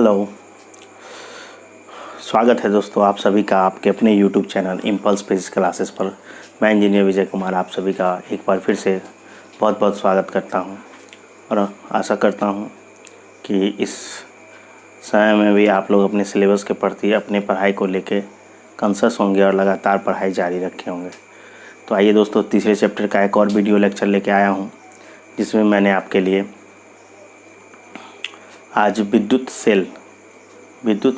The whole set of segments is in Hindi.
हेलो। स्वागत है दोस्तों आप सभी का आपके अपने YouTube channel impulse physics classes पर। मैं इंजीनियर विजय कुमार आप सभी का एक बार फिर से बहुत बहुत स्वागत करता हूं और आशा करता हूं कि इस समय में भी आप लोग अपने सिलेबस के प्रति अपने पढ़ाई को लेके कॉन्शियस होंगे और लगातार पढ़ाई जारी रखे होंगे। तो आइए दोस्तों, तीसरे चैप्टर का एक और वीडियो लेक्चर लेके आया हूँ, जिसमें मैंने आपके लिए आज विद्युत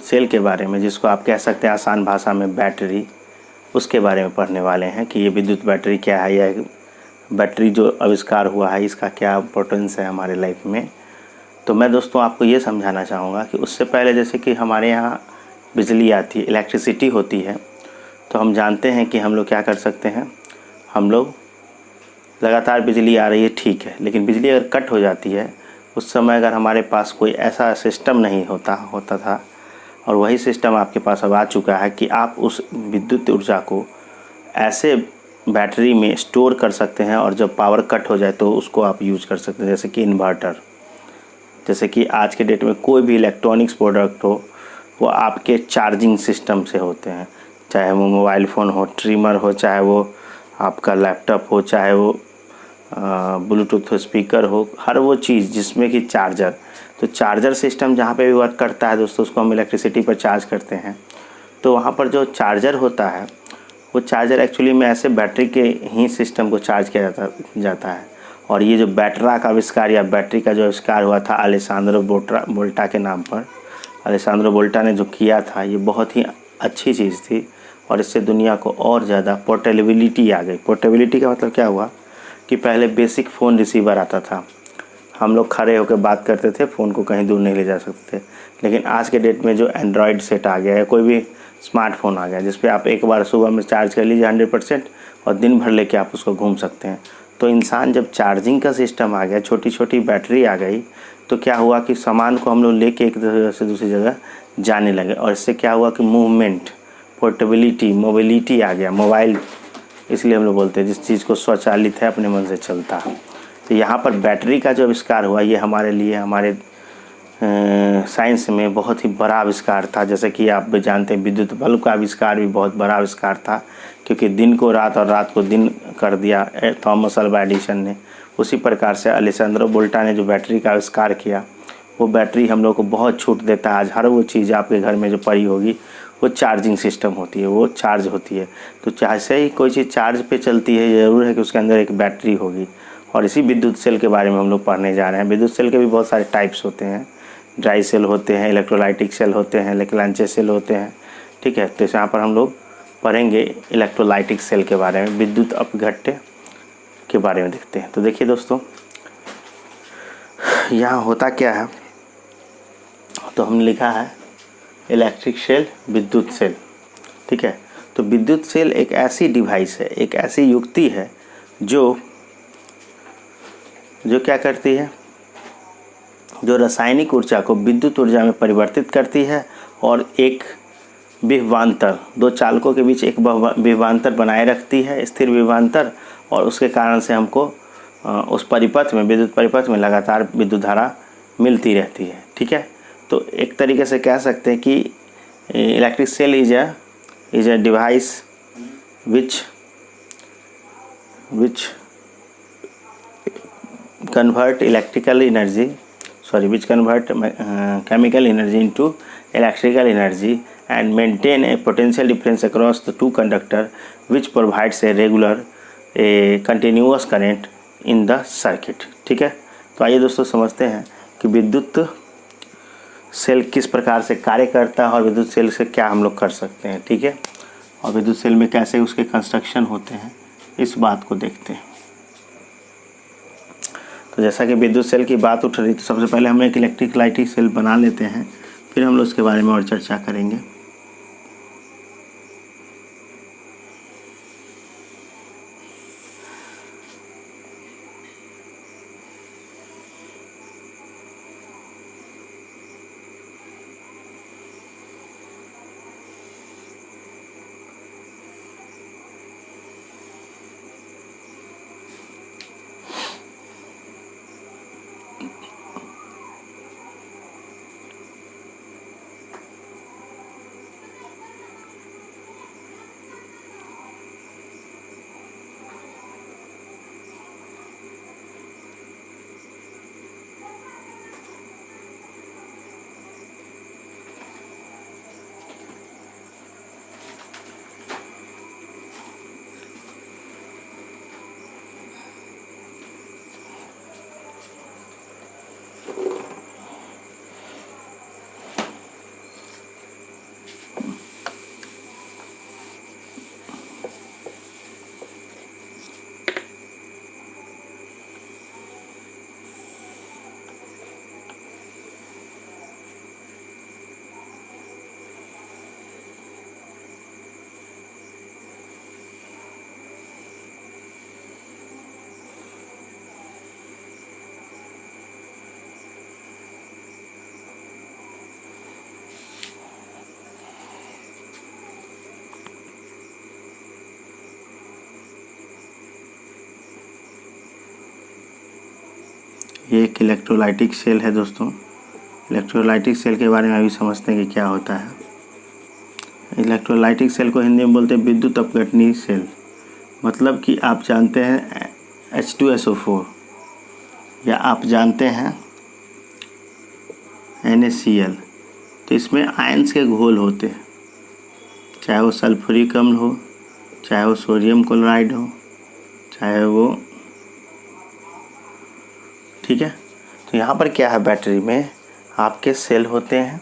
सेल के बारे में, जिसको आप कह सकते हैं आसान भाषा में बैटरी, उसके बारे में पढ़ने वाले हैं कि ये विद्युत बैटरी क्या है, या बैटरी जो आविष्कार हुआ है इसका क्या इम्पोर्टेंस है हमारे लाइफ में। तो मैं दोस्तों आपको ये समझाना चाहूँगा कि उससे पहले जैसे कि हमारे यहाँ बिजली आती है, इलेक्ट्रिसिटी होती है, तो हम जानते हैं कि हम लोग क्या कर सकते हैं। हम लोग लगातार बिजली आ रही है, ठीक है, लेकिन बिजली अगर कट हो जाती है उस समय अगर हमारे पास कोई ऐसा सिस्टम नहीं होता था, और वही सिस्टम आपके पास अब आ चुका है कि आप उस विद्युत ऊर्जा को ऐसे बैटरी में स्टोर कर सकते हैं और जब पावर कट हो जाए तो उसको आप यूज कर सकते हैं। जैसे कि इन्वर्टर, जैसे कि आज के डेट में कोई भी इलेक्ट्रॉनिक्स प्रोडक्ट हो वो आपके चार्जिंग सिस्टम से होते हैं, चाहे वो मोबाइल फ़ोन हो, ट्रिमर हो, चाहे वो आपका लैपटॉप हो, चाहे वो ब्लूटूथ स्पीकर हो, हर वो चीज़ जिसमें कि चार्जर, तो चार्जर सिस्टम जहाँ पे भी वर्क करता है दोस्तों उसको हम इलेक्ट्रिसिटी पर चार्ज करते हैं। तो वहाँ पर जो चार्जर होता है वो चार्जर एक्चुअली में ऐसे बैटरी के ही सिस्टम को चार्ज किया जाता है। और ये जो बैटरा का आविष्कार या बैटरी का जो आविष्कार हुआ था अलेसांद्रो वोल्टा के नाम पर, अलेसांद्रो वोल्टा ने जो किया था, ये बहुत ही अच्छी चीज़ थी और इससे दुनिया को और ज़्यादा पोर्टेबिलिटी आ गई। पोर्टेबिलिटी का मतलब क्या हुआ कि पहले बेसिक फ़ोन रिसीवर आता था, हम लोग खड़े होकर बात करते थे, फ़ोन को कहीं दूर नहीं ले जा सकते थे। लेकिन आज के डेट में जो एंड्रॉयड सेट आ गया है, कोई भी स्मार्टफोन आ गया जिस पे आप एक बार सुबह में चार्ज कर लीजिए 100% और दिन भर लेके आप उसको घूम सकते हैं। तो इंसान जब चार्जिंग का सिस्टम आ गया, छोटी छोटी बैटरी आ गई, तो क्या हुआ कि सामान को हम लोग लेके एक जगह से दूसरी जगह जाने लगे। और इससे क्या हुआ कि मूवमेंट, पोर्टेबिलिटी, मोबिलिटी आ गया। मोबाइल इसलिए हम लोग बोलते हैं जिस चीज़ को स्वचालित है, अपने मन से चलता है। तो यहाँ पर बैटरी का जो आविष्कार हुआ ये हमारे लिए, हमारे साइंस में बहुत ही बड़ा आविष्कार था। जैसे कि आप भी जानते हैं विद्युत बल्ब का आविष्कार भी बहुत बड़ा आविष्कार था, क्योंकि दिन को रात और रात को दिन कर दिया थॉमस अल्वा एडिसन ने। उसी प्रकार से अलेसांद्रो वोल्टा ने जो बैटरी का आविष्कार किया, वो बैटरी हम लोग को बहुत छूट देता है। आज हर वो चीज़ आपके घर में जो पड़ी होगी वो चार्जिंग सिस्टम होती है, वो चार्ज होती है। तो जैसे ही कोई चीज़ चार्ज पे चलती है, ज़रूर है कि उसके अंदर एक बैटरी होगी। और इसी विद्युत सेल के बारे में हम लोग पढ़ने जा रहे हैं। विद्युत सेल के भी बहुत सारे टाइप्स होते हैं, ड्राई सेल होते हैं, इलेक्ट्रोलाइटिक सेल होते हैं, लेक्लांचे सेल होते हैं, ठीक है। तो यहाँ पर हम लोग पढ़ेंगे इलेक्ट्रोलाइटिक सेल के बारे में, विद्युत अपघट्य के बारे में देखते हैं। तो देखिए दोस्तों, यहाँ होता क्या है, तो हमने लिखा है इलेक्ट्रिक सेल, विद्युत सेल, ठीक है। तो विद्युत सेल एक ऐसी डिवाइस है, एक ऐसी युक्ति है जो क्या करती है, जो रासायनिक ऊर्जा को विद्युत ऊर्जा में परिवर्तित करती है और एक विभवांतर, दो चालकों के बीच एक विभवांतर बनाए रखती है, स्थिर विभवांतर, और उसके कारण से हमको उस परिपथ में, विद्युत परिपथ में लगातार विद्युत धारा मिलती रहती है, ठीक है। तो एक तरीके से कह सकते हैं कि electric cell is a device which convert chemical energy into electrical energy and maintain a potential difference across the two conductor, which provides a regular continuous current in the circuit, ठीक है। तो आइए दोस्तों समझते हैं कि विद्युत सेल किस प्रकार से कार्य करता है और विद्युत सेल से क्या हम लोग कर सकते हैं, ठीक है, और विद्युत सेल में कैसे उसके कंस्ट्रक्शन होते हैं, इस बात को देखते हैं। तो जैसा कि विद्युत सेल की बात उठ रही, तो सबसे पहले हम एक इलेक्ट्रिक लाइटिक सेल बना लेते हैं, फिर हम लोग उसके बारे में और चर्चा करेंगे। ये एक इलेक्ट्रोलाइटिक सेल है दोस्तों। इलेक्ट्रोलाइटिक सेल के बारे में अभी समझते हैं कि क्या होता है। इलेक्ट्रोलाइटिक सेल को हिंदी में बोलते हैं विद्युत अपघटनीय सेल। मतलब कि आप जानते हैं H2SO4 या आप जानते हैं NaCl, तो इसमें आयंस के घोल होते हैं, चाहे वो सल्फ्यूरिक अम्ल हो, चाहे वो सोडियम क्लोराइड हो, चाहे वो, ठीक है। तो यहाँ पर क्या है, बैटरी में आपके सेल होते हैं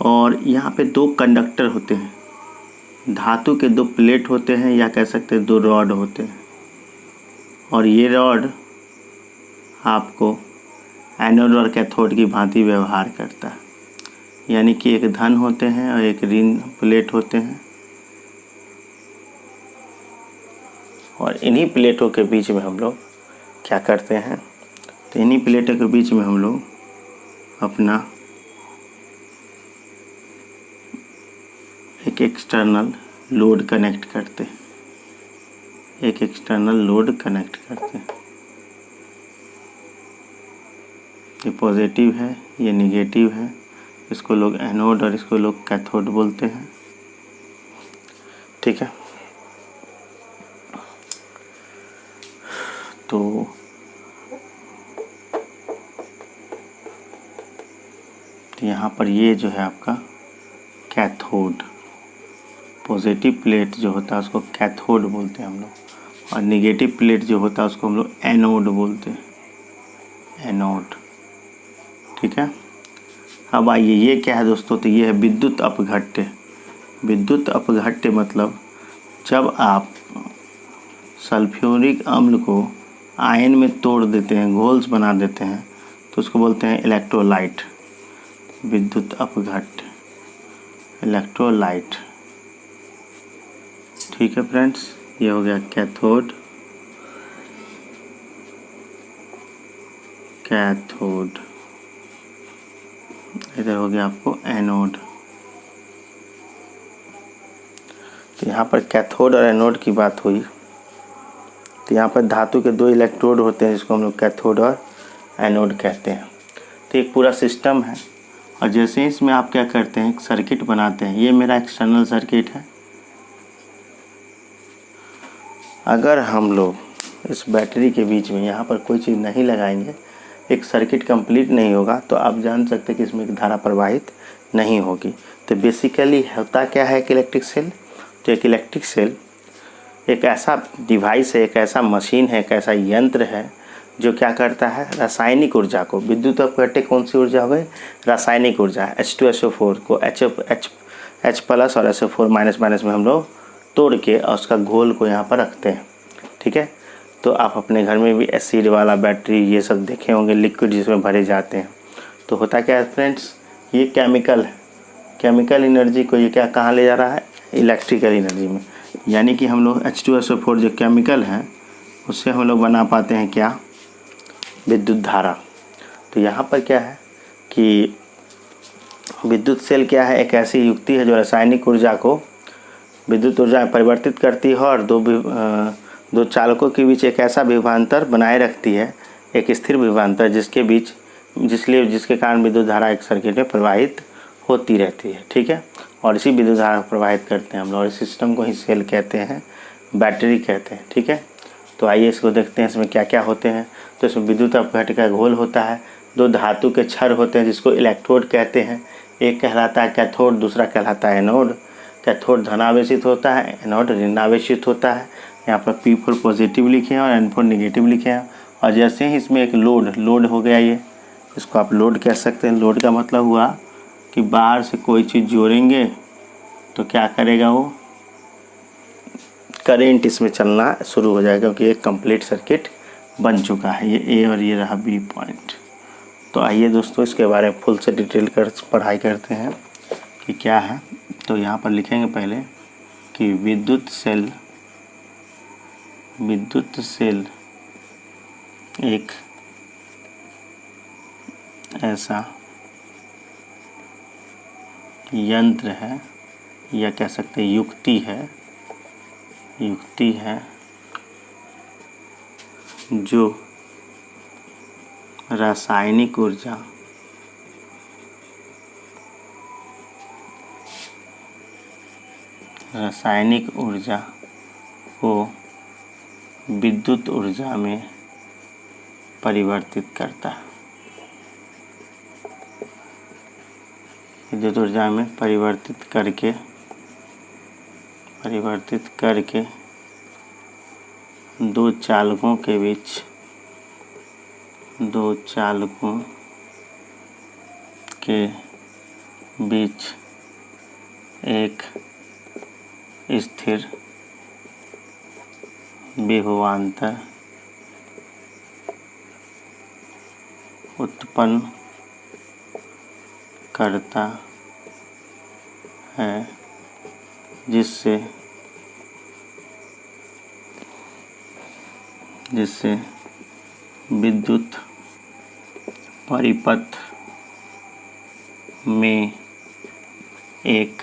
और यहाँ पे 2 कंडक्टर होते हैं, धातु के 2 प्लेट होते हैं या कह सकते हैं 2 रॉड होते हैं। और ये रॉड आपको एनोड और कैथोड की भांति व्यवहार करता है, यानी कि एक धन होते हैं और एक ऋण प्लेट होते हैं, और इन्हीं प्लेटों के बीच में हम लोग क्या करते हैं, तो इन्हीं प्लेटों के बीच में हम लोग अपना एक एक्सटर्नल लोड कनेक्ट करते हैं, एक एक्सटर्नल लोड कनेक्ट करते हैं। ये पॉजिटिव है, ये निगेटिव है, इसको लोग एनोड और इसको लोग कैथोड बोलते हैं, ठीक है। तो यहाँ पर ये जो है आपका कैथोड, पॉजिटिव प्लेट जो होता है उसको कैथोड बोलते हैं हम लोग, और निगेटिव प्लेट जो होता है उसको हम लोग एनोड बोलते हैं, एनोड, ठीक है। अब आइए, ये क्या है दोस्तों, तो ये है विद्युत अपघट्य। विद्युत अपघट्य मतलब जब आप सल्फ्यूरिक अम्ल को आयन में तोड़ देते हैं, घोल्स बना देते हैं, तो उसको बोलते हैं इलेक्ट्रोलाइट। विद्युत अपघट्य, इलेक्ट्रोलाइट, ठीक है फ्रेंड्स। ये हो गया कैथोड, कैथोड, इधर हो गया आपको एनोड। तो यहाँ पर कैथोड और एनोड की बात हुई, तो यहाँ पर धातु के 2 इलेक्ट्रोड होते हैं जिसको हम लोग कैथोड और एनोड कहते हैं। तो एक पूरा सिस्टम है, और जैसे इसमें आप क्या करते हैं, एक सर्किट बनाते हैं। ये मेरा एक्सटर्नल सर्किट है। अगर हम लोग इस बैटरी के बीच में यहाँ पर कोई चीज़ नहीं लगाएंगे, एक सर्किट कंप्लीट नहीं होगा, तो आप जान सकते हैं कि इसमें एक धारा प्रवाहित नहीं होगी। तो बेसिकली होता क्या है कि इलेक्ट्रिक सेल, तो एक इलेक्ट्रिक सेल एक ऐसा डिवाइस है, एक ऐसा मशीन है, एक ऐसा यंत्र है जो क्या करता है, रासायनिक ऊर्जा को, विद्युत अपघट्य कौन सी ऊर्जा हो गई, रासायनिक ऊर्जा H2SO4 को H प्लस और SO4 माइनस माइनस में हम लोग तोड़ के और उसका घोल को यहाँ पर रखते हैं, ठीक है। तो आप अपने घर में भी एसिड वाला बैटरी ये सब देखे होंगे, लिक्विड जिसमें भरे जाते हैं। तो होता क्या है फ्रेंड्स, ये केमिकल है, केमिकल एनर्जी को ये क्या कहाँ ले जा रहा है, इलेक्ट्रिकल एनर्जी में। यानी कि हम लोग H2SO4 जो केमिकल है उससे हम लोग बना पाते हैं क्या, विद्युत धारा। तो यहाँ पर क्या है कि विद्युत सेल क्या है, एक ऐसी युक्ति है जो रासायनिक ऊर्जा को विद्युत ऊर्जा में परिवर्तित करती है और दो चालकों के बीच एक ऐसा विभवांतर बनाए रखती है, एक स्थिर विभवांतर जिसके कारण विद्युत धारा एक सर्किट में प्रवाहित होती रहती है, ठीक है। और इसी विद्युत धारा को प्रवाहित करते हैं हम लोग, और इस सिस्टम को ही सेल कहते हैं, बैटरी कहते हैं, ठीक है। तो आइए इसको देखते हैं इसमें क्या क्या होते हैं। तो इसमें विद्युत अपघट्य का घोल होता है, 2 धातु के छड़ होते हैं जिसको इलेक्ट्रोड कहते हैं, एक कहलाता है कैथोड, दूसरा कहलाता है एनोड। कैथोड धनावेशित होता है, एनोड ऋणावेशित होता है। यहाँ पर P4 पॉजिटिव लिखे हैं और N4 निगेटिव लिखे हैं। और जैसे ही इसमें एक लोड हो गया, ये इसको आप लोड कह सकते हैं। लोड का मतलब हुआ कि बाहर से कोई चीज़ जोड़ेंगे तो क्या करेगा, वो करेंट इसमें चलना शुरू हो जाएगा, क्योंकि एक कंप्लीट सर्किट बन चुका है। ये ए और ये रहा बी पॉइंट। तो आइए दोस्तों इसके बारे में फुल से डिटेल कर पढ़ाई करते हैं कि क्या है। तो यहाँ पर लिखेंगे पहले कि विद्युत सेल एक ऐसा यंत्र है या कह सकते हैं युक्ति है जो रासायनिक ऊर्जा को विद्युत ऊर्जा में परिवर्तित करता है। विद्युत ऊर्जा में परिवर्तित करके दो चालकों के बीच एक स्थिर विभवांतर उत्पन्न करता है, जिससे विद्युत परिपथ में एक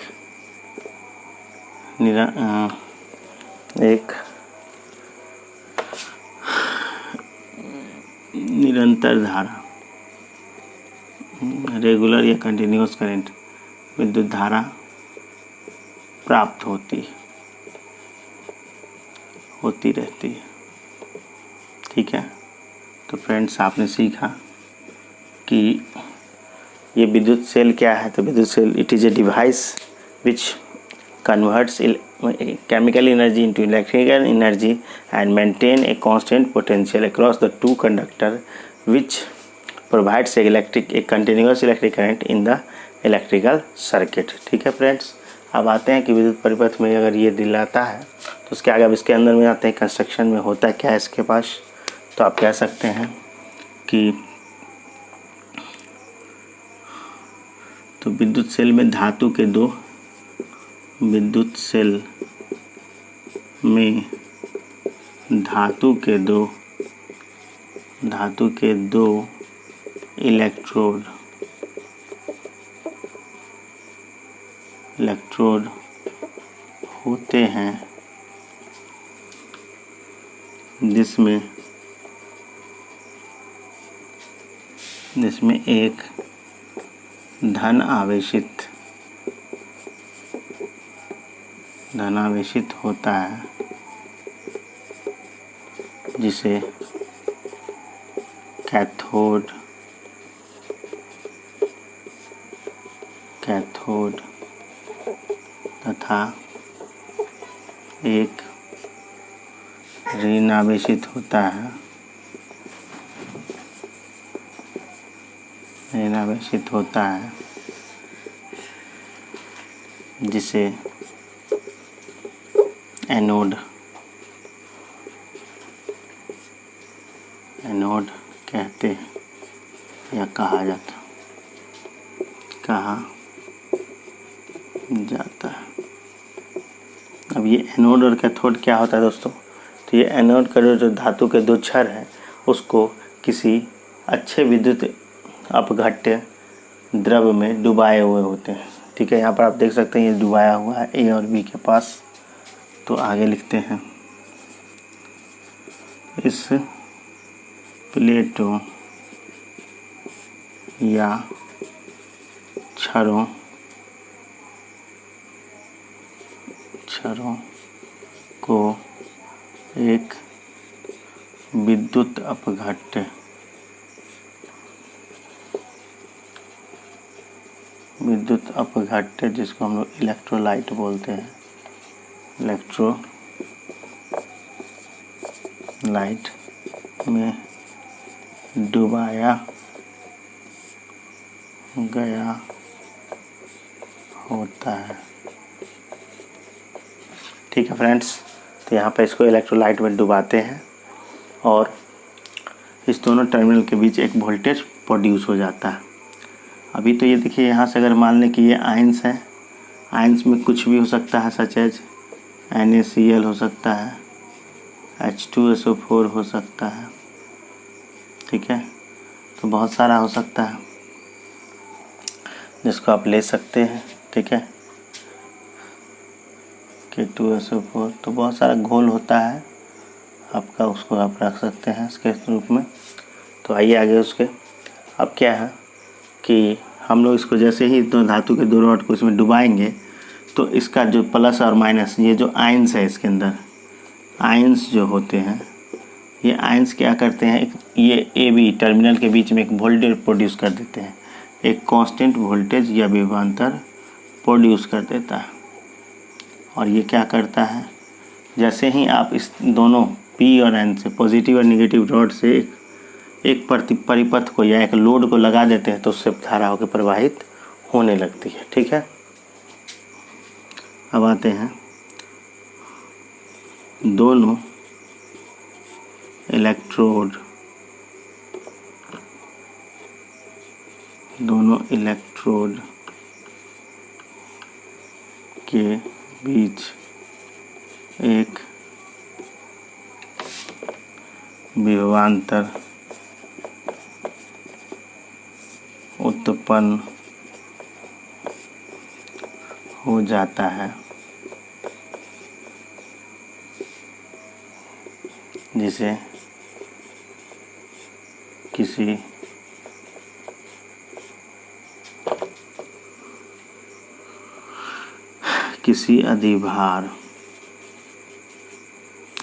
निरंतर धारा, रेगुलर या कंटिन्यूअस करंट, विद्युत धारा प्राप्त होती रहती है। ठीक है, तो फ्रेंड्स आपने सीखा कि ये विद्युत सेल क्या है। तो विद्युत cell it is a device which converts chemical energy into electrical energy and maintain a constant potential across the two conductor, which provides a continuous electric current in the electrical circuit। ठीक है फ्रेंड्स, अब आते हैं कि विद्युत परिपथ में अगर ये दिलाता है तो उसके आगे अब इसके अंदर में आते हैं कंस्ट्रक्शन में होता क्या है इसके पास। तो आप कह सकते हैं कि तो विद्युत सेल में धातु के दो इलेक्ट्रोड होते हैं, जिसमें एक धन आवेशित होता है, जिसे कैथोड तथा एक ऋण आवेशित होता है, जिसे एनोड कहते हैं या कहा जाता है। अब ये एनोड और कैथोड क्या होता है दोस्तों। तो ये एनोड का जो धातु के दो छड़ हैं उसको किसी अच्छे विद्युत अपघट्य द्रव में डुबाए हुए होते हैं। ठीक है, यहाँ पर आप देख सकते हैं ये डुबाया हुआ है ए और बी के पास। तो आगे लिखते हैं, इस प्लेटों या छड़ों को एक विद्युत अपघट्य जिसको हम लोग इलेक्ट्रोलाइट बोलते हैं, इलेक्ट्रोलाइट में डुबाया गया होता है। ठीक है फ्रेंड्स, तो यहाँ पे इसको इलेक्ट्रोलाइट में डुबाते हैं और इस दोनों टर्मिनल के बीच एक वोल्टेज प्रोड्यूस हो जाता है। अभी तो ये देखिए यहाँ से अगर मान लें कि ये आयंस है, आयंस में कुछ भी हो सकता है, सच एज NaCl हो सकता है, H2SO4 हो सकता है। ठीक है, तो बहुत सारा हो सकता है जिसको आप ले सकते हैं। ठीक है, K2SO4 तो बहुत सारा घोल होता है आपका, उसको आप रख सकते हैं इसके रूप में। तो आइए आगे उसके। अब क्या है कि हम लोग इसको जैसे ही तो धातु के दो रॉड को इसमें डुबाएंगे तो इसका जो प्लस और माइनस, ये जो आयंस है इसके अंदर, आयंस जो होते हैं, ये आयंस क्या करते हैं, ये ए बी टर्मिनल के बीच में एक वोल्टेज प्रोड्यूस कर देते हैं, एक कांस्टेंट वोल्टेज या विभवांतर प्रोड्यूस कर देता है। और ये क्या करता है, जैसे ही आप इस दोनों पी और एन से, पॉजिटिव और निगेटिव रॉड से एक परिपथ को या एक लोड को लगा देते हैं तो उससे धारा होकर प्रवाहित होने लगती है। ठीक है, अब आते हैं दोनों इलेक्ट्रोड के बीच एक विभवांतर उत्पन्न हो जाता है जिसे किसी अधिभार,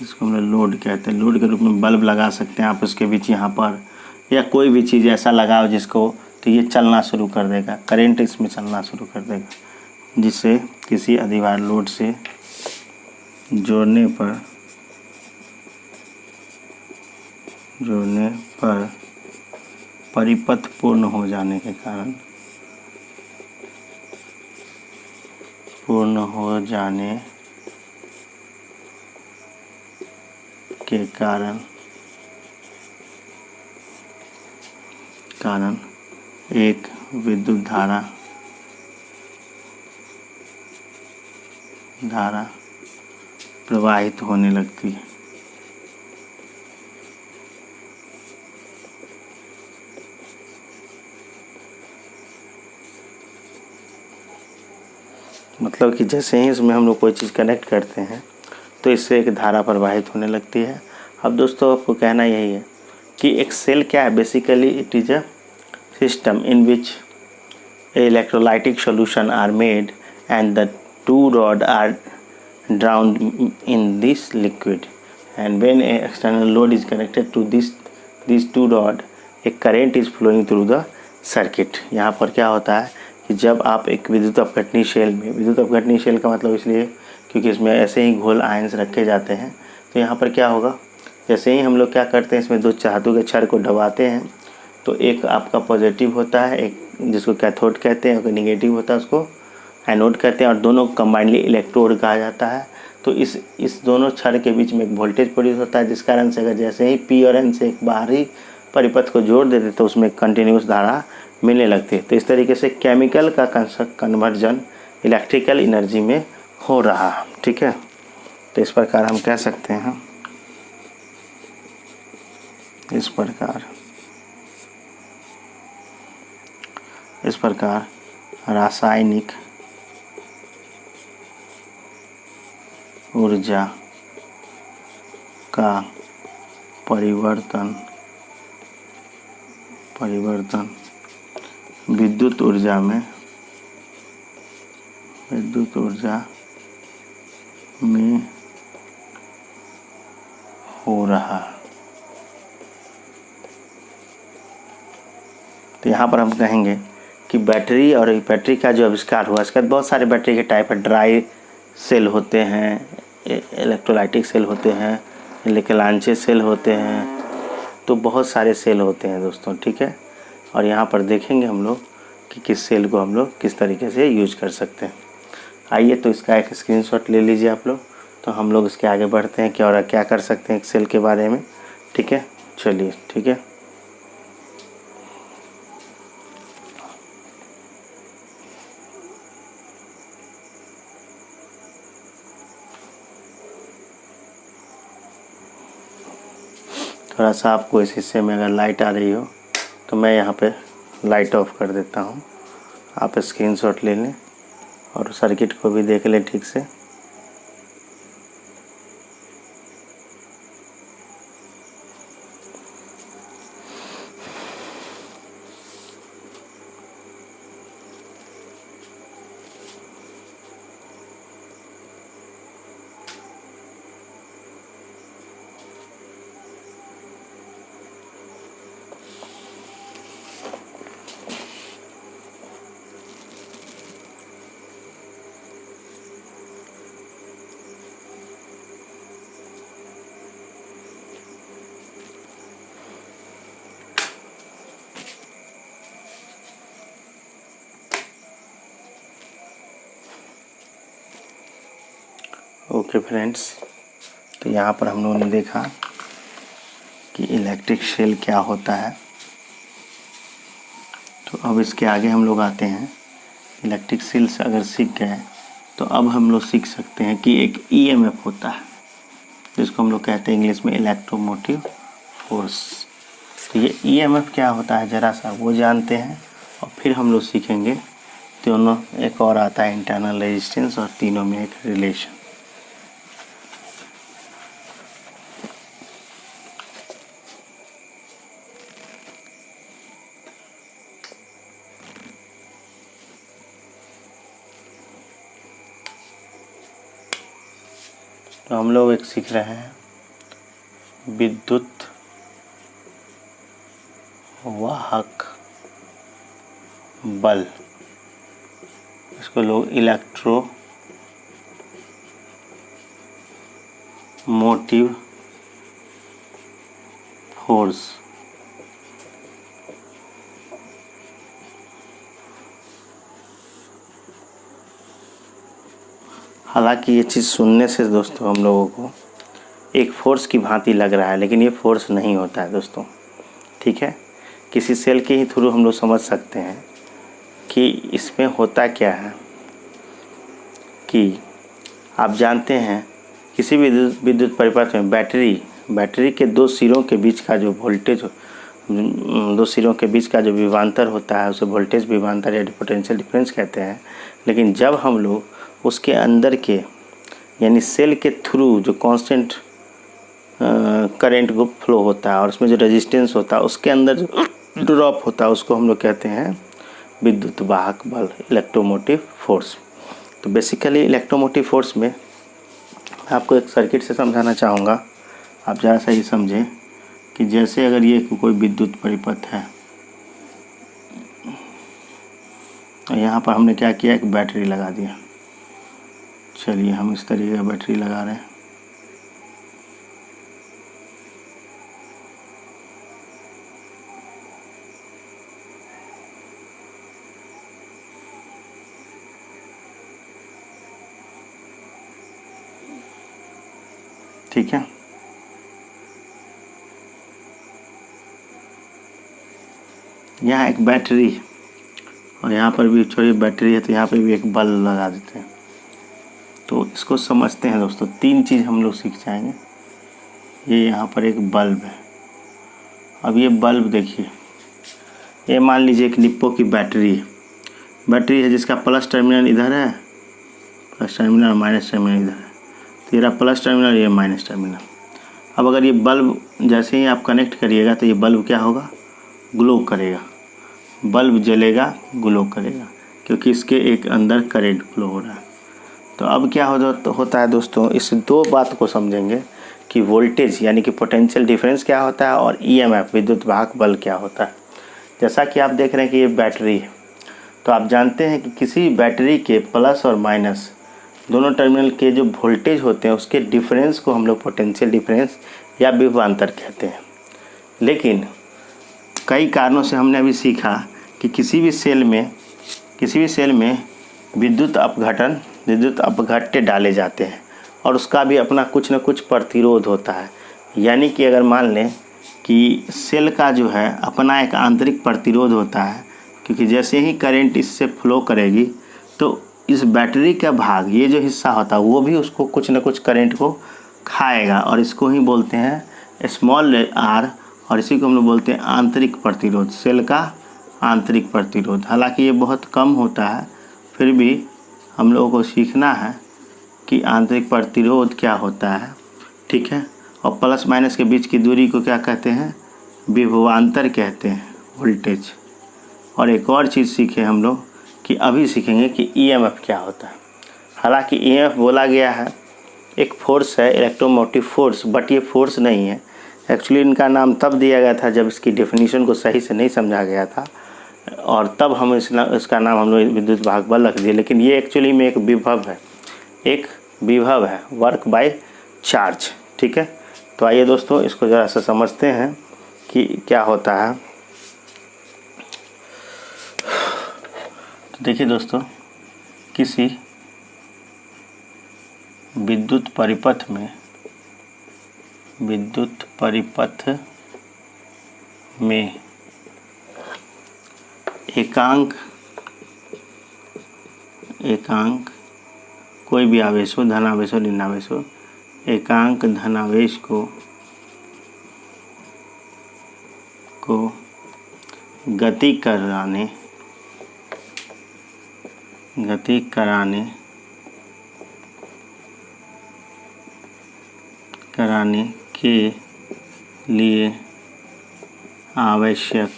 इसको हम लोड कहते हैं, लोड के रूप में बल्ब लगा सकते हैं आप उसके बीच यहाँ पर, या कोई भी चीज़ ऐसा लगाओ जिसको, तो ये चलना शुरू कर देगा, करंट इसमें चलना शुरू कर देगा, जिसे किसी अधिभार लोड से जोड़ने पर परिपथ पूर्ण हो जाने के कारण एक विद्युत धारा प्रवाहित होने लगती है। मतलब कि जैसे ही इसमें हम लोग कोई चीज़ कनेक्ट करते हैं तो इससे एक धारा प्रवाहित होने लगती है। अब दोस्तों आपको कहना यही है कि एक सेल क्या है, basically it is a system in which electrolytic solution are made and the two rods are drowned in this liquid, and when a external load is connected to these two rods, a current is flowing through the circuit। यहाँ पर क्या होता है कि जब आप एक विद्युत अपघटनी शेल में, विद्युत अपघटनी शेल का मतलब इसलिए क्योंकि इसमें ऐसे ही घोल आयंस रखे जाते हैं, तो यहाँ पर क्या होगा, जैसे ही हम लोग क्या करते हैं इसमें दो धातु के छड़ को दबाते हैं तो एक आपका पॉजिटिव होता है, एक जिसको कैथोड कहते हैं, और निगेटिव होता है उसको एनोड कहते हैं, और दोनों कंबाइंडली इलेक्ट्रोड कहा जाता है। तो इस दोनों छड़ के बीच में एक वोल्टेज प्रोड्यूस होता है, जिस कारण से अगर जैसे ही पी और एन से एक बाहरी परिपथ को जोड़ देते तो उसमें कंटिन्यूस धारा मिलने लगती है। तो इस तरीके से केमिकल का कन्वर्जन इलेक्ट्रिकल एनर्जी में हो रहा है। ठीक है, तो इस प्रकार हम कह सकते हैं, इस प्रकार रासायनिक ऊर्जा का परिवर्तन विद्युत ऊर्जा में हो रहा। तो यहाँ पर हम कहेंगे कि बैटरी और बैटरी का जो आविष्कार हुआ, इसके बाद बहुत सारे बैटरी के टाइप है। ड्राई सेल होते हैं, इलेक्ट्रोलाइटिक सेल होते हैं, लेकेलांचे सेल होते हैं, तो बहुत सारे सेल होते हैं दोस्तों। ठीक है, और यहाँ पर देखेंगे हम लोग कि किस सेल को हम लोग किस तरीके से यूज कर सकते हैं। आइए तो इसका एक स्क्रीनशॉट ले लीजिए आप लोग, तो हम लोग इसके आगे बढ़ते हैं कि और क्या कर सकते हैं एक सेल के बारे में। ठीक है, चलिए ठीक है। थोड़ा सा आपको इस हिस्से में अगर लाइट आ रही हो तो मैं यहाँ पे लाइट ऑफ कर देता हूँ, आप स्क्रीनशॉट ले लें और सर्किट को भी देख लें ठीक से। ओके फ्रेंड्स, तो यहाँ पर हम लोगों ने देखा कि इलेक्ट्रिक सेल क्या होता है। तो अब इसके आगे हम लोग आते हैं। इलेक्ट्रिक सेल्स अगर सीख गए तो अब हम लोग सीख सकते हैं कि एक ईएमएफ होता है, जिसको हम लोग कहते हैं इंग्लिश में इलेक्ट्रोमोटिव फोर्स। तो ये ईएमएफ क्या होता है ज़रा सा वो जानते हैं, और फिर हम लोग सीखेंगे दोनों। एक और आता है इंटरनल रेजिस्टेंस, और तीनों में एक रिलेशन। तो हम लोग एक सीख रहे हैं विद्युत वाहक बल, इसको लोग इलेक्ट्रो मोटिव फोर्स। हालांकि ये चीज़ सुनने से दोस्तों हम लोगों को एक फोर्स की भांति लग रहा है, लेकिन ये फोर्स नहीं होता है दोस्तों, ठीक है। किसी सेल के ही थ्रू हम लोग समझ सकते हैं कि इसमें होता क्या है। कि आप जानते हैं किसी भी विद्युत परिपथ में बैटरी के दो सिरों के बीच का जो वोल्टेज, दो सिरों के बीच का जो विभवांतर होता है उसे वोल्टेज विभवांतर या पोटेंशियल डिफरेंस कहते हैं। लेकिन जब हम लोग उसके अंदर के यानी सेल के थ्रू जो कांस्टेंट करंट को फ्लो होता है और उसमें जो रेजिस्टेंस होता है उसके अंदर जो ड्रॉप होता है उसको हम लोग कहते हैं विद्युत वाहक बल, इलेक्ट्रोमोटिव फोर्स। तो बेसिकली इलेक्ट्रोमोटिव फोर्स में आपको एक सर्किट से समझाना चाहूँगा, आप ज़रा सा ये समझें कि जैसे अगर ये कोई विद्युत परिपथ है, तो यहाँ पर हमने क्या किया, एक बैटरी लगा दिया। चलिए हम इस तरीके का बैटरी लगा रहे हैं। ठीक है, यहाँ एक बैटरी और यहाँ पर भी छोटी बैटरी है, तो यहाँ पर भी एक बल्ब लगा देते हैं। तो इसको समझते हैं दोस्तों, तीन चीज़ हम लोग सीख जाएंगे। ये यहाँ पर एक बल्ब है। अब ये बल्ब देखिए, ये मान लीजिए एक निप्पो की बैटरी है जिसका प्लस टर्मिनल इधर है, प्लस टर्मिनल और माइनस टर्मिनल इधर है। तो ये प्लस टर्मिनल, ये माइनस टर्मिनल। अब अगर ये बल्ब जैसे ही आप कनेक्ट करिएगा तो ये बल्ब क्या होगा, ग्लो करेगा। बल्ब जलेगा, ग्लो करेगा, क्योंकि इसके एक अंदर करंट फ्लो हो रहा है। तो अब क्या होता है दोस्तों, इस दो बात को समझेंगे कि वोल्टेज यानी कि पोटेंशियल डिफरेंस क्या होता है और ईएमएफ विद्युत वाहक बल क्या होता है। जैसा कि आप देख रहे हैं कि ये बैटरी है, तो आप जानते हैं कि किसी बैटरी के प्लस और माइनस दोनों टर्मिनल के जो वोल्टेज होते हैं उसके डिफरेंस को हम लोग पोटेंशियल डिफरेंस या विभवांतर कहते हैं। लेकिन कई कारणों से हमने अभी सीखा कि किसी भी सेल में विद्युत अपघट्य डाले जाते हैं और उसका भी अपना कुछ न कुछ प्रतिरोध होता है। यानी कि अगर मान लें कि सेल का जो है अपना एक आंतरिक प्रतिरोध होता है, क्योंकि जैसे ही करंट इससे फ्लो करेगी तो इस बैटरी का भाग, ये जो हिस्सा होता है वो भी उसको कुछ न कुछ करंट को खाएगा, और इसको ही बोलते हैं स्मॉल आर, और इसी को हम लोग बोलते हैं आंतरिक प्रतिरोध, सेल का आंतरिक प्रतिरोध। हालांकि ये बहुत कम होता है, फिर भी हम लोगों को सीखना है कि आंतरिक प्रतिरोध क्या होता है, ठीक है। और प्लस माइनस के बीच की दूरी को क्या कहते हैं, विभवांतर कहते हैं, वोल्टेज। और एक और चीज़ सीखे हम लोग कि अभी सीखेंगे कि ईएमएफ क्या होता है। हालांकि ईएमएफ बोला गया है एक फोर्स है, इलेक्ट्रोमोटिव फोर्स, बट ये फोर्स नहीं है। एक्चुअली इनका नाम तब दिया गया था जब इसकी डेफिनेशन को सही से नहीं समझा गया था, और तब हम इसका नाम हम लोग विद्युत वाहक बल रख दिए। लेकिन ये एक्चुअली में एक विभव है, वर्क बाय चार्ज, ठीक है। तो आइए दोस्तों इसको ज़रा सा समझते हैं कि क्या होता है। तो देखिए दोस्तों, किसी विद्युत परिपथ में एकांक कोई भी आवेश हो, धनावेश हो ऋणावेश हो, एकांक धनावेश को गति कराने के लिए आवश्यक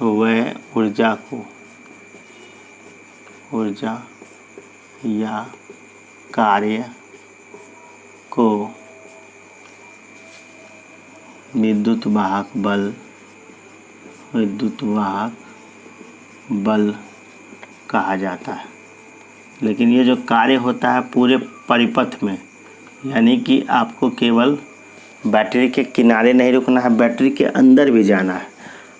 वह ऊर्जा या कार्य को विद्युत वाहक बल कहा जाता है। लेकिन ये जो कार्य होता है पूरे परिपथ में, यानी कि आपको केवल बैटरी के किनारे नहीं रुकना है, बैटरी के अंदर भी जाना है।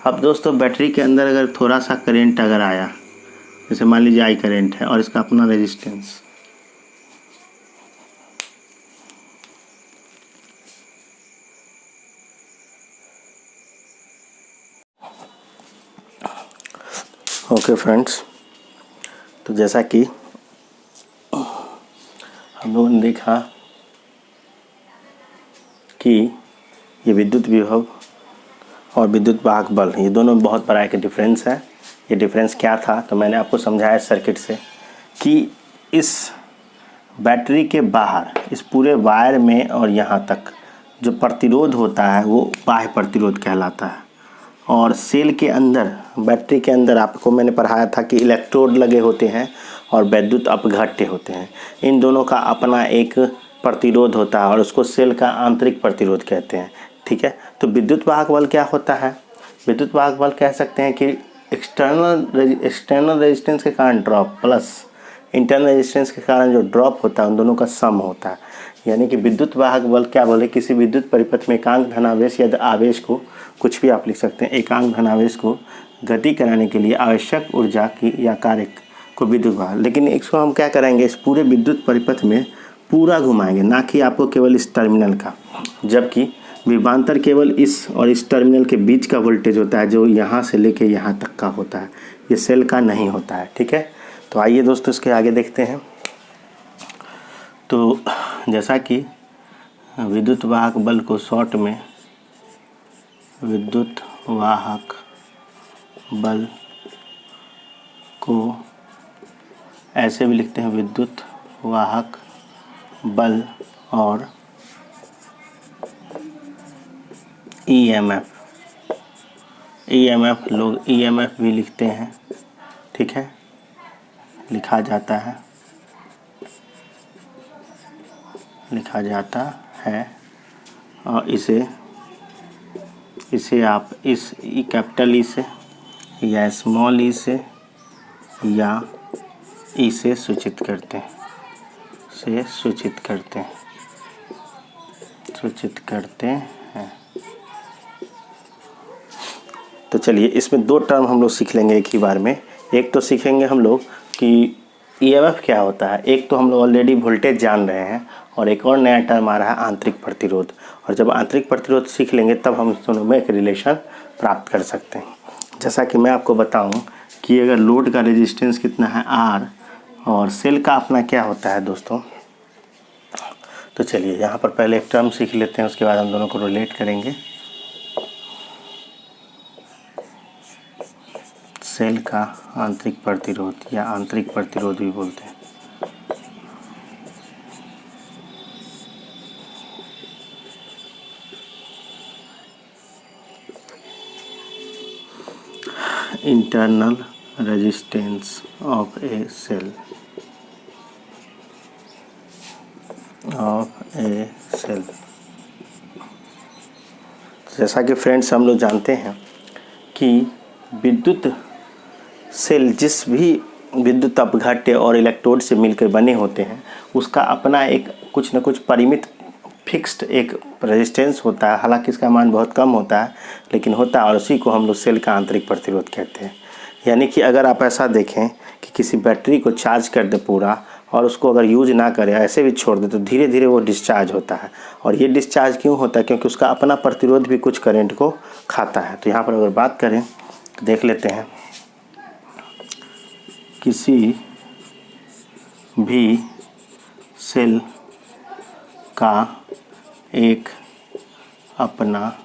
अब दोस्तों बैटरी के अंदर अगर थोड़ा सा करंट अगर आया, जैसे मान लीजिए आई करंट है और इसका अपना रेजिस्टेंस, ओके फ्रेंड्स, तो जैसा कि हम लोगों ने देखा कि ये विद्युत विभव और विद्युत वाहक बल, ये दोनों में बहुत बड़ा एक डिफरेंस है। ये डिफरेंस क्या था, तो मैंने आपको समझाया सर्किट से कि इस बैटरी के बाहर इस पूरे वायर में और यहाँ तक जो प्रतिरोध होता है वो बाह्य प्रतिरोध कहलाता है। और सेल के अंदर, बैटरी के अंदर आपको मैंने पढ़ाया था कि इलेक्ट्रोड लगे होते हैं और विद्युत अपघट्य होते हैं। इन दोनों का अपना एक प्रतिरोध होता है और उसको सेल का आंतरिक प्रतिरोध कहते हैं। ठीक है, तो विद्युत वाहक बल क्या होता है? विद्युत वाहक बल कह सकते हैं कि एक्सटर्नल रेजिस्टेंस के कारण ड्रॉप प्लस इंटरनल रेजिस्टेंस के कारण जो ड्रॉप होता है उन दोनों का सम होता है। यानी कि विद्युत वाहक बल क्या बोले, किसी विद्युत परिपथ में एकांक धनावेश या आवेश को, कुछ भी आप लिख सकते हैं, एकांक धनावेश को गति कराने के लिए आवश्यक ऊर्जा की या कार्य को विद्युत वाहक। लेकिन इसको हम क्या करेंगे, इस पूरे विद्युत परिपथ में पूरा घुमाएंगे, ना कि आपको केवल इस टर्मिनल का। जबकि विभवांतर केवल इस और इस टर्मिनल के बीच का वोल्टेज होता है, जो यहाँ से लेके यहाँ तक का होता है, ये सेल का नहीं होता है। ठीक है, तो आइए दोस्तों इसके आगे देखते हैं। तो जैसा कि विद्युत वाहक बल को शॉर्ट में विद्युत वाहक बल को ऐसे भी लिखते हैं, विद्युत वाहक बल और ईएमएफ लोग ईएमएफ भी लिखते हैं। ठीक है, लिखा जाता है और इसे आप इस कैपिटल ई से या स्मॉल ई से या ई से सूचित करते हैं। तो चलिए इसमें दो टर्म हम लोग सीख लेंगे एक ही बार में। एक तो सीखेंगे हम लोग कि ईएमएफ क्या होता है, एक तो हम लोग ऑलरेडी वोल्टेज जान रहे हैं, और एक और नया टर्म आ रहा है आंतरिक प्रतिरोध। और जब आंतरिक प्रतिरोध सीख लेंगे तब हम दोनों में एक रिलेशन प्राप्त कर सकते हैं। जैसा कि मैं आपको बताऊं कि अगर लोड का रेजिस्टेंस कितना है R और सेल का अपना क्या होता है दोस्तों, तो चलिए यहाँ पर पहले एक टर्म सीख लेते हैं, उसके बाद हम दोनों को रिलेट करेंगे। सेल का आंतरिक प्रतिरोध या आंतरिक प्रतिरोध भी बोलते हैं। Internal resistance of a cell जैसा कि फ्रेंड्स हम लोग जानते हैं कि विद्युत सेल जिस भी विद्युत अपघट्य और इलेक्ट्रोड से मिलकर बने होते हैं, उसका अपना एक कुछ न कुछ परिमित फिक्स्ड एक रेजिस्टेंस होता है, हालांकि इसका मान बहुत कम होता है लेकिन होता है, और उसी को हम लोग सेल का आंतरिक प्रतिरोध कहते हैं। यानी कि अगर आप ऐसा देखें कि किसी बैटरी को चार्ज कर दे पूरा और उसको अगर यूज ना करें, ऐसे भी छोड़ दे, तो धीरे धीरे वो डिस्चार्ज होता है। और ये डिस्चार्ज क्यों होता है? क्योंकि उसका अपना प्रतिरोध भी कुछ करंट को खाता है। तो यहाँ पर अगर बात करें देख लेते हैं, किसी भी सेल का एक अपना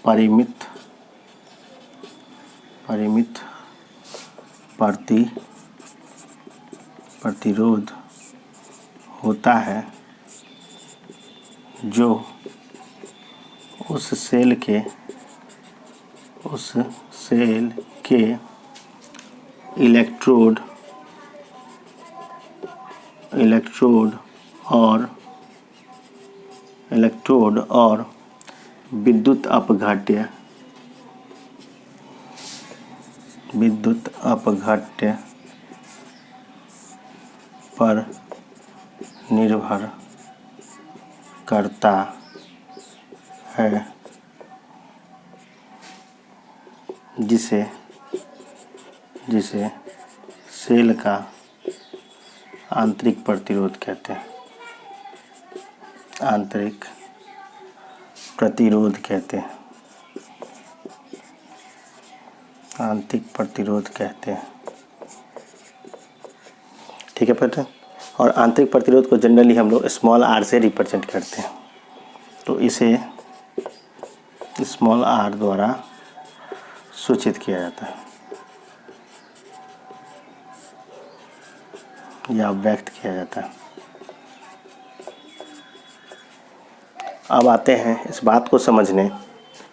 परिमित प्रतिरोध होता है जो उस सेल के इलेक्ट्रोड और विद्युत अपघट्य पर निर्भर करता है, जिसे सेल का आंतरिक प्रतिरोध कहते हैं। आंतरिक प्रतिरोध कहते हैं। ठीक है बेटा। और आंतरिक प्रतिरोध को जनरली हम लोग स्मॉल आर से रिप्रेजेंट करते हैं, तो इसे स्मॉल आर द्वारा सूचित किया जाता है या व्यक्त किया जाता है। अब आते हैं इस बात को समझने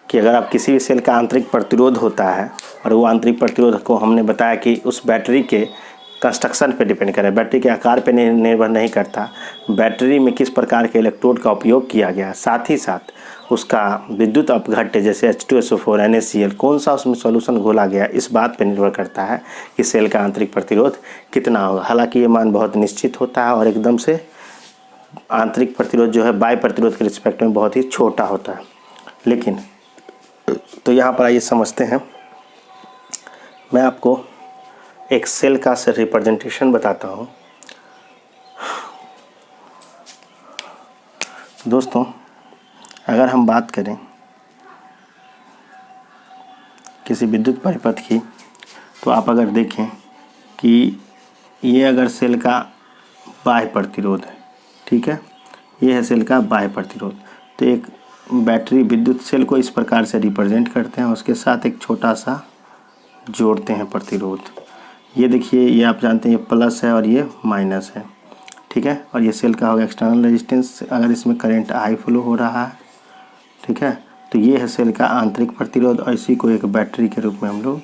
कि अगर आप किसी भी सेल का आंतरिक प्रतिरोध होता है, और वो आंतरिक प्रतिरोध को हमने बताया कि उस बैटरी के कंस्ट्रक्शन पे डिपेंड करे, बैटरी के आकार पे निर्भर नहीं करता, बैटरी में किस प्रकार के इलेक्ट्रोड का उपयोग किया गया, साथ ही साथ उसका विद्युत अपघट्य जैसे H2SO4 NaCl कौन सा उसमें सॉल्यूशन घोला गया, इस बात पे निर्भर करता है कि सेल का आंतरिक प्रतिरोध कितना होगा। हालांकि ये मान बहुत निश्चित होता है और एकदम से आंतरिक प्रतिरोध जो है बाह्य प्रतिरोध के रिस्पेक्ट में बहुत ही छोटा होता है। लेकिन तो यहाँ पर आइए समझते हैं, मैं आपको एक सेल का रिप्रेजेंटेशन बताता हूँ। दोस्तों, अगर हम बात करें किसी विद्युत परिपथ की, तो आप अगर देखें कि ये अगर सेल का बाह्य प्रतिरोध है, ठीक है, ये है सेल का बाह्य प्रतिरोध, तो एक बैटरी विद्युत सेल को इस प्रकार से रिप्रेजेंट करते हैं, उसके साथ एक छोटा सा जोड़ते हैं प्रतिरोध। ये देखिए, ये आप जानते हैं ये प्लस है और ये माइनस है, ठीक है, और ये सेल का होगा एक्सटर्नल रेजिस्टेंस अगर इसमें करंट आई फ्लो हो रहा है, ठीक है। तो ये है सेल का आंतरिक प्रतिरोध, और इसी को एक बैटरी के रूप में हम लोग,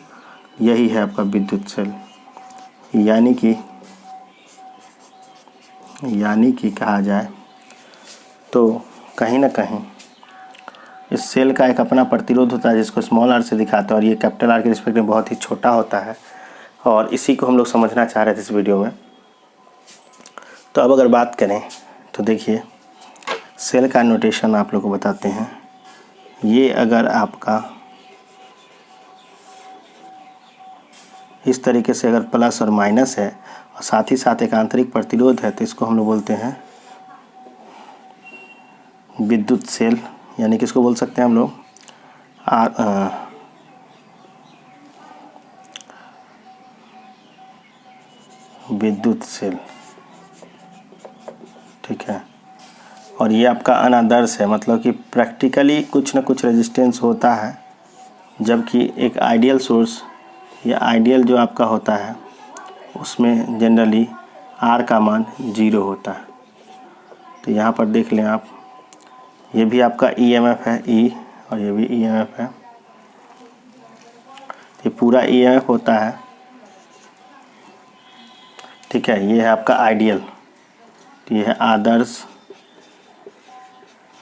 यही है आपका विद्युत सेल, यानी कि कहा जाए तो कहीं ना कहीं इस सेल का एक अपना प्रतिरोध होता है जिसको स्मॉल आर से दिखाते हैं, और ये कैपिटल आर के रिस्पेक्ट में बहुत ही छोटा होता है, और इसी को हम लोग समझना चाह रहे थे इस वीडियो में। तो अब अगर बात करें तो देखिए, सेल का नोटेशन आप लोग को बताते हैं। ये अगर आपका इस तरीके से अगर प्लस और माइनस है और साथ ही साथ एक आंतरिक प्रतिरोध है, तो इसको हम लोग बोलते हैं विद्युत सेल, यानी कि इसको बोल सकते हैं हम लोग विद्युत सेल, ठीक है। और ये आपका अनादर्श है, मतलब कि प्रैक्टिकली कुछ ना कुछ रेजिस्टेंस होता है, जबकि एक आइडियल सोर्स या आइडियल जो आपका होता है उसमें जनरली आर का मान 0 होता है। तो यहाँ पर देख लें आप, ये भी आपका EMF है E, और ये भी EMF है, ये पूरा EMF होता है, ठीक है। ये है आपका आइडियल, तो ये है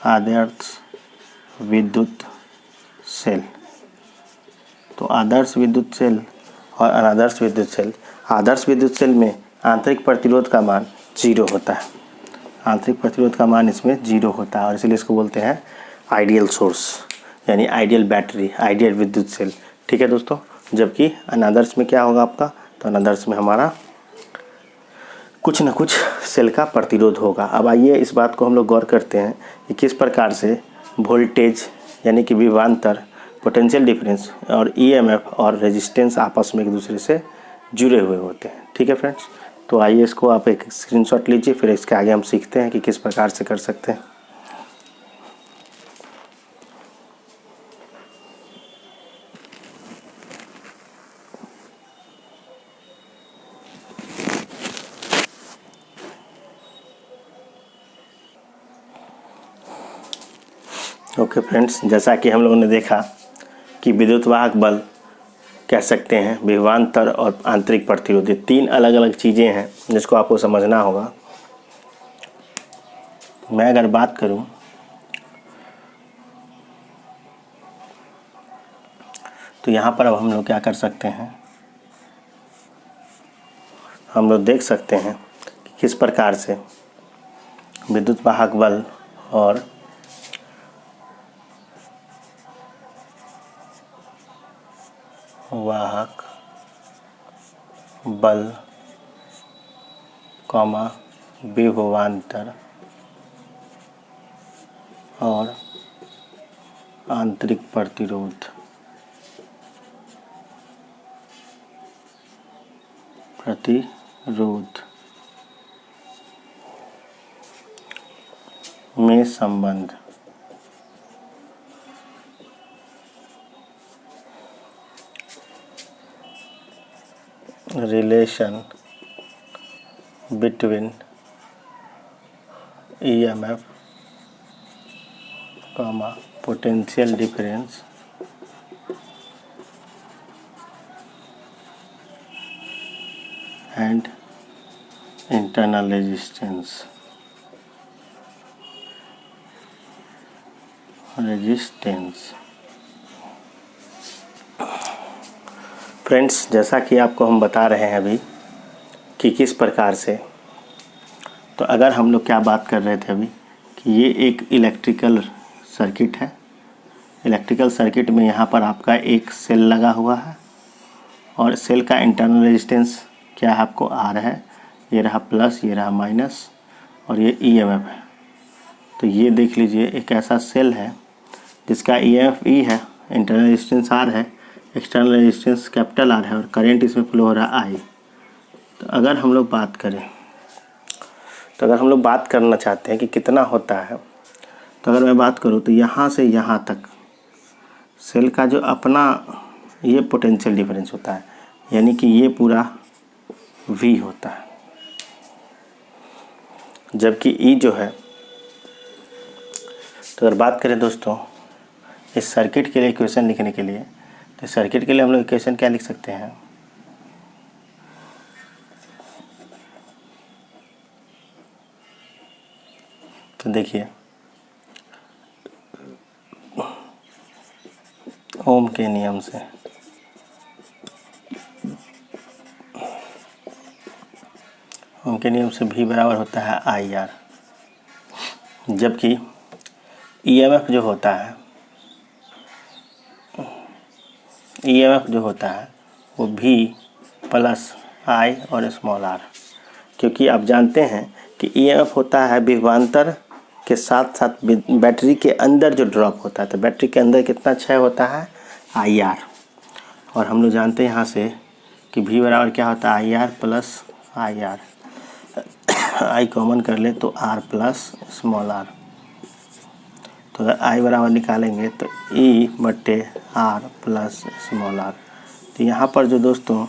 आदर्श विद्युत सेल। तो आदर्श विद्युत सेल और अनादर्श विद्युत सेल, आदर्श विद्युत सेल में आंतरिक प्रतिरोध का मान 0 होता है, आंतरिक प्रतिरोध का मान इसमें 0 होता है और इसलिए इसको बोलते हैं आइडियल सोर्स, यानी आइडियल बैटरी, आइडियल विद्युत सेल। ठीक है दोस्तों। जबकि अनादर्श में क्या होगा आपका, तो अनादर्श में हमारा कुछ न कुछ सेल का प्रतिरोध होगा। अब आइए इस बात को हम लोग गौर करते हैं कि किस प्रकार से वोल्टेज यानी कि विभवांतर, पोटेंशियल डिफरेंस और ईएमएफ और रेजिस्टेंस आपस में एक दूसरे से जुड़े हुए होते हैं। ठीक है फ्रेंड्स, तो आइए इसको आप एक स्क्रीनशॉट लीजिए, फिर इसके आगे हम सीखते हैं कि किस प्रकार से कर सकते हैं। ओके फ्रेंड्स, जैसा कि हम लोगों ने देखा कि विद्युत वाहक बल कह सकते हैं, विभवांतर और आंतरिक प्रतिरोध, ये 3 अलग अलग चीज़ें हैं जिसको आपको समझना होगा। मैं अगर बात करूं तो यहाँ पर अब हम लोग क्या कर सकते हैं, हम लोग देख सकते हैं कि किस प्रकार से विद्युत वाहक बल और वाहक बल कॉमा विभवांतर और आंतरिक प्रतिरोध में संबंध relation between EMF, potential difference and internal resistance friends, जैसा कि आपको हम बता रहे हैं अभी कि किस प्रकार से, तो अगर हम लोग क्या बात कर रहे थे अभी कि ये एक इलेक्ट्रिकल सर्किट है। इलेक्ट्रिकल सर्किट में यहाँ पर आपका एक सेल लगा हुआ है और सेल का इंटरनल रेजिस्टेंस क्या है, आपको आर है, ये रहा प्लस, ये रहा माइनस और ये ईएमएफ है। तो ये देख लीजिए, एक ऐसा सेल है जिसका ईएमएफ ई है, इंटरनल रेजिस्टेंस आर है, एक्सटर्नल रेजिस्टेंस कैपिटल आर है और करंट इसमें फ्लो हो रहा है आई। तो अगर हम लोग बात करें, तो अगर हम लोग बात करना चाहते हैं कि कितना होता है, तो अगर मैं बात करूं तो यहाँ से यहाँ तक सेल का जो अपना ये पोटेंशियल डिफरेंस होता है, यानी कि ये पूरा V होता है। जबकि E जो है, तो अगर बात करें दोस्तों इस सर्किट के लिए इक्वेशन लिखने के लिए, तो सर्किट के लिए हम लोग इक्वेशन क्या लिख सकते हैं, तो देखिए ओम के नियम से V बराबर होता है आई आर। जबकि ईएमएफ जो होता है, वो V प्लस आई और स्मॉल आर, क्योंकि आप जानते हैं कि ईएमएफ होता है विभवांतर के साथ साथ बैटरी के अंदर जो ड्रॉप होता है। तो बैटरी के अंदर कितना क्षय होता है, आई आर, और हम लोग जानते हैं यहाँ से कि V बराबर क्या होता है, I R plus I R. I common कर ले तो आर प्लस स्मॉल आर। तो अगर आई बराबर निकालेंगे तो ई बट्टे आर प्लस स्मॉल आर। तो यहाँ पर जो दोस्तों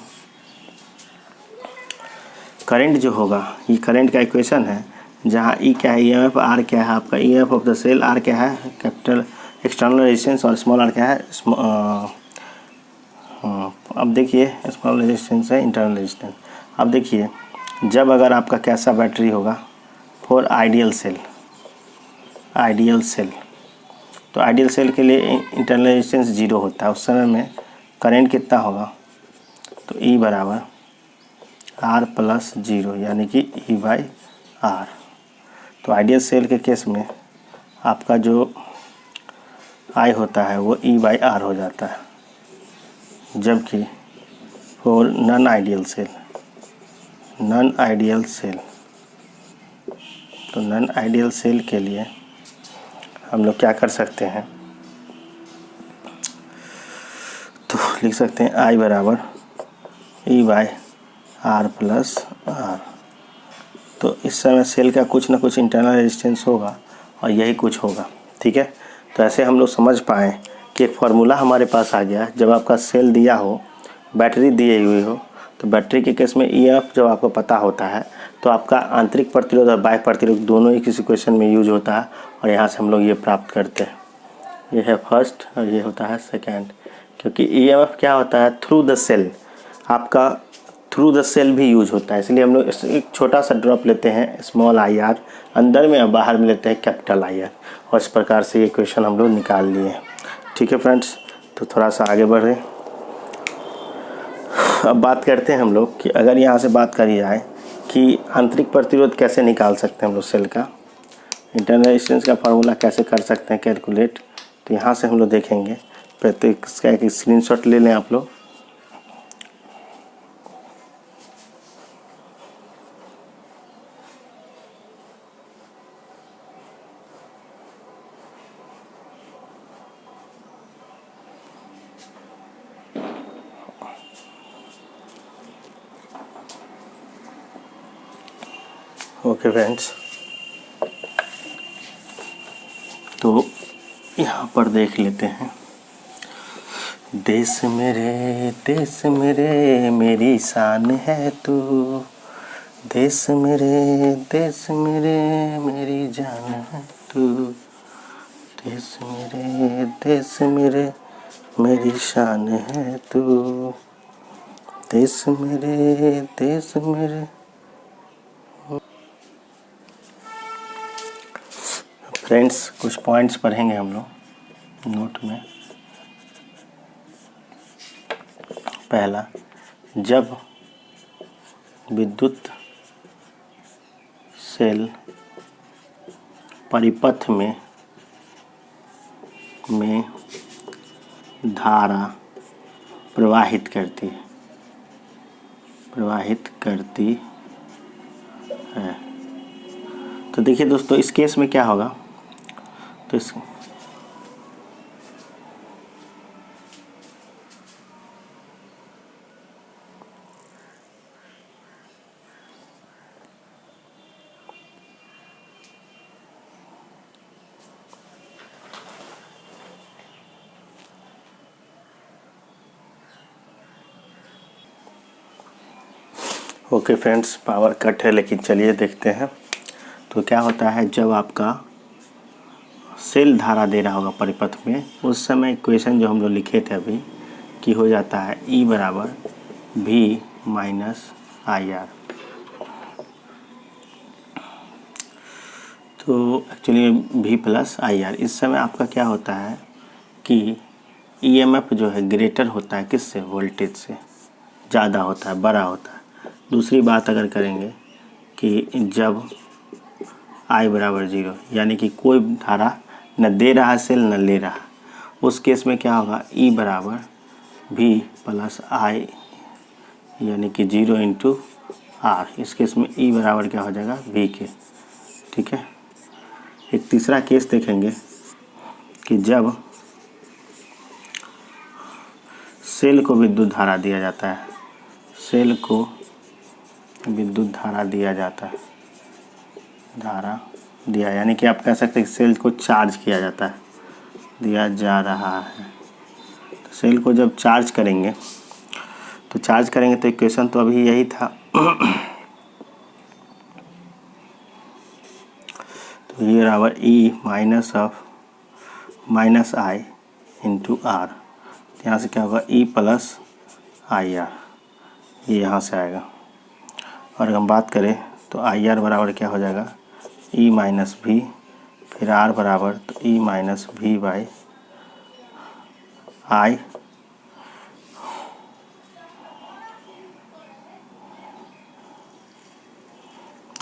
करंट जो होगा, ये करंट का इक्वेशन है, जहाँ ई क्या है, ईएमएफ, आर क्या है आपका EMF of the cell, R क्या है कैपिटल एक्सटर्नल रेजिस्टेंस और स्मॉल आर क्या है अब देखिए स्मॉल रेजिस्टेंस है इंटरनल रेजिस्टेंस। अब देखिए जब अगर आपका कैसा बैटरी होगा फॉर आइडियल सेल, तो आइडियल सेल के लिए इंटरनल रेजिस्टेंस 0 होता है। उस समय में करंट कितना होगा, तो ई बराबर आर प्लस 0, यानी कि ई बाई आर। तो आइडियल सेल के केस में आपका जो आई होता है वो E/R हो जाता है, जबकि फॉर नॉन आइडियल सेल, तो नॉन आइडियल सेल के लिए हम लोग क्या कर सकते हैं, तो लिख सकते हैं I बराबर E/R प्लस R। तो इस समय सेल का कुछ ना कुछ इंटरनल रेजिस्टेंस होगा और यही कुछ होगा, ठीक है। तो ऐसे हम लोग समझ पाएँ कि एक फार्मूला हमारे पास आ गया। जब आपका सेल दिया हो, बैटरी दी हुई हो, तो बैटरी के केस में EMF जब आपको पता होता है तो आपका आंतरिक प्रतिरोध और बाह्य प्रतिरोध दोनों ही किसी क्वेश्चन में यूज होता है, और यहाँ से हम लोग ये प्राप्त करते हैं। ये है फर्स्ट और ये होता है सेकेंड, क्योंकि EMF क्या होता है, थ्रू द सेल, आपका थ्रू द सेल भी यूज होता है। इसलिए हम लोग एक छोटा सा ड्रॉप लेते हैं स्मॉल IR अंदर में और बाहर में लेते हैं कैपिटल IR, और इस प्रकार से ये क्वेश्चन हम लोग निकाल लिए हैं। ठीक है फ्रेंड्स, तो थोड़ा सा आगे बढ़ें। अब बात करते हैं हम लोग कि अगर यहाँ से बात करी जाए कि आंतरिक प्रतिरोध कैसे निकाल सकते हैं हम लोग सेल का, इंटरनल रेजिस्टेंस का फार्मूला कैसे कर सकते हैं कैलकुलेट। तो यहाँ से हम लोग देखेंगे, पहले इसका एक स्क्रीनशॉट ले लें आप लोग। ओके फ्रेंड्स, तो यहाँ पर देख लेते हैं, देश मेरे मेरी शान है तू, देश मेरे मेरी जान है तू, देश मेरे मेरी शान है तू, देश मेरे। फ्रेंड्स, कुछ पॉइंट्स पढ़ेंगे हम लोग नोट में। पहला, जब विद्युत सेल परिपथ में धारा प्रवाहित करती है, तो देखिए दोस्तों, इस केस में क्या होगा, तो इस ओके फ्रेंड्स, पावर कट है, लेकिन चलिए देखते हैं। तो क्या होता है, जब आपका सेल धारा दे रहा होगा परिपथ में, उस समय इक्वेशन जो हम लोग लिखे थे अभी कि हो जाता है E बराबर V-IR। तो एक्चुअली V प्लस IR। इस समय आपका क्या होता है कि EMF जो है ग्रेटर होता है किससे, वोल्टेज से ज़्यादा होता है, बड़ा होता है। दूसरी बात अगर करेंगे कि जब I बराबर 0, यानी कि कोई धारा न दे रहा सेल न ले रहा, उस केस में क्या होगा, E बराबर V प्लस I, यानी कि 0 इंटू R। इस केस में E बराबर क्या हो जाएगा, V के। ठीक है। एक तीसरा केस देखेंगे कि जब सेल को विद्युत धारा दिया जाता है, सेल को विद्युत धारा दिया जाता है, धारा दिया यानी कि आप कह सकते हैं सेल को चार्ज किया जाता है, दिया जा रहा है। तो सेल को जब चार्ज करेंगे तो इक्वेशन तो अभी यही था तो ये बराबर E minus I into R। यहाँ से क्या होगा, E प्लस IR, ये यहाँ से आएगा। और अगर हम बात करें तो IR बराबर क्या हो जाएगा, E माइनस V, फिर R बराबर तो E minus V by I,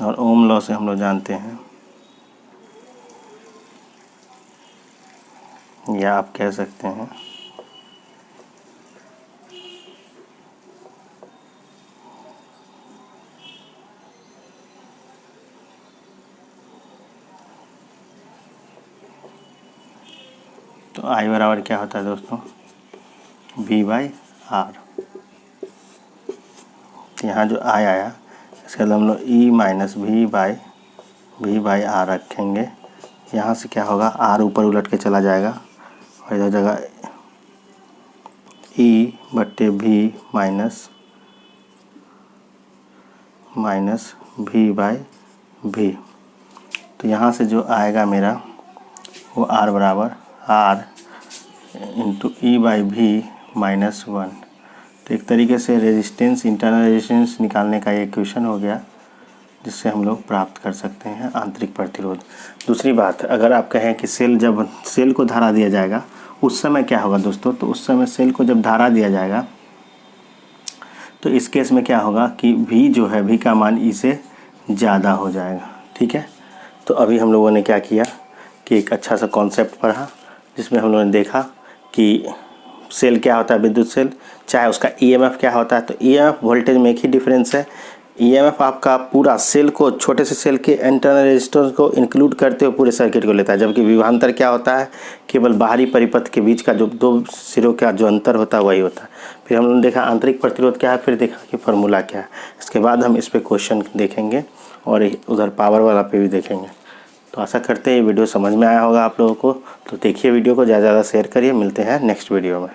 और ओम लॉ से हम लोग जानते हैं या आप कह सकते हैं तो I बराबर क्या होता है दोस्तों, V/R। यहाँ जो I आया इसके बाद हम लोग E माइनस V/R रखेंगे। यहाँ से क्या होगा, R ऊपर उलट के चला जाएगा और इधर जगह E/V माइनस V/V। तो यहाँ से जो आएगा मेरा वो R बराबर R इंटू E/V-1। तो एक तरीके से रेजिस्टेंस, इंटरनल रेजिस्टेंस निकालने का ये इक्वेशन हो गया, जिससे हम लोग प्राप्त कर सकते हैं आंतरिक प्रतिरोध। दूसरी बात, अगर आप कहें कि जब सेल को धारा दिया जाएगा उस समय क्या होगा दोस्तों, तो उस समय सेल को जब धारा दिया जाएगा तो इस केस में क्या होगा कि V जो है, V का मान E से ज़्यादा हो जाएगा। ठीक है, तो अभी हम लोगों ने क्या किया कि एक अच्छा सा कॉन्सेप्ट पढ़ा, जिसमें हम लोगों ने देखा कि सेल क्या होता है, विद्युत सेल, चाहे उसका EMF क्या होता है। तो EMF वोल्टेज में एक ही डिफरेंस है, EMF आपका पूरा सेल को, छोटे से सेल के इंटरनल रेजिस्टेंस को इंक्लूड करते हुए पूरे सर्किट को लेता है, जबकि विभवांतर क्या होता है, केवल बाहरी परिपथ के बीच का जो दो सिरों का जो अंतर होता है वही होता है। फिर हम लोगों ने देखा आंतरिक प्रतिरोध क्या है, फिर देखा कि फार्मूला क्या है। इसके बाद हम इस पर क्वेश्चन देखेंगे और उधर पावर वाला पे भी देखेंगे। तो आशा करते हैं ये वीडियो समझ में आया होगा आप लोगों को। तो देखिए वीडियो को, ज़्यादा से ज़्यादा शेयर करिए। मिलते हैं नेक्स्ट वीडियो में।